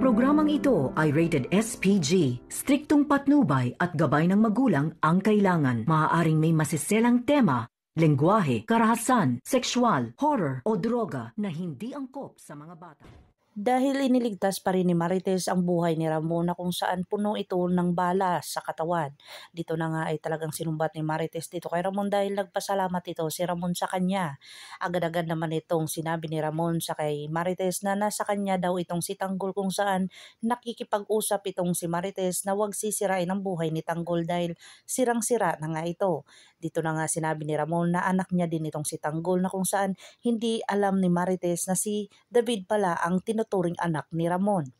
Programang ito ay rated SPG. Striktong patnubay at gabay ng magulang ang kailangan. Maaaring may masiselang tema, lengguwahe, karahasan, sexual, horror o droga na hindi angkop sa mga bata. Dahil iniligtas pa rin ni Marites ang buhay ni Ramon na kung saan puno ito ng bala sa katawan. Dito na nga ay talagang sinumbat ni Marites dito kay Ramon dahil nagpasalamat ito si Ramon sa kanya. Agad-agad naman itong sinabi ni Ramon sa kay Marites na nasa kanya daw itong si Tanggol kung saan nakikipag-usap itong si Marites na huwag sisirain ang buhay ni Tanggol dahil sirang-sira na nga ito. Dito na nga sinabi ni Ramon na anak niya din itong si Tanggol na kung saan hindi alam ni Marites na si David pala ang tinuturing anak ni Ramon.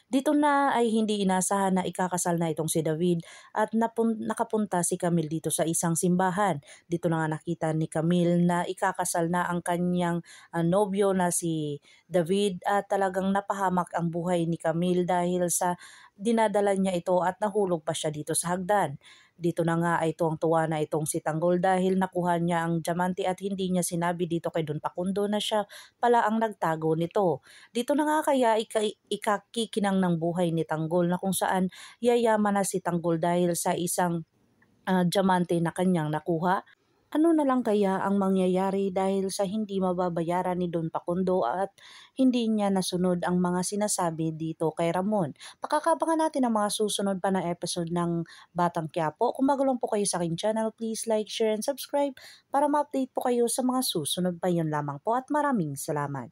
Dito na ay hindi inasahan na ikakasal na itong si David at nakapunta si Camille dito sa isang simbahan. Dito na nga nakita ni Camille na ikakasal na ang kanyang nobyo na si David at talagang napahamak ang buhay ni Camille dahil sa dinadala niya ito at nahulog pa siya dito sa hagdan. Dito na nga ay tuwang-tuwa na itong si Tanggol dahil nakuha niya ang diamante at hindi niya sinabi dito kay Don Facundo na siya pala ang nagtago nito. Dito na nga kaya ikakikinang ng buhay ni Tanggol na kung saan yayaman na si Tanggol dahil sa isang diamante na kanyang nakuha. Ano na lang kaya ang mangyayari dahil sa hindi mababayaran ni Don Facundo at hindi niya nasunod ang mga sinasabi dito kay Ramon. Pakakabangan natin ang mga susunod pa na episode ng Batang Quiapo. Kung bago lang po kayo sa aking channel, please like, share, and subscribe para ma-update po kayo sa mga susunod pa. Yun lamang po at maraming salamat.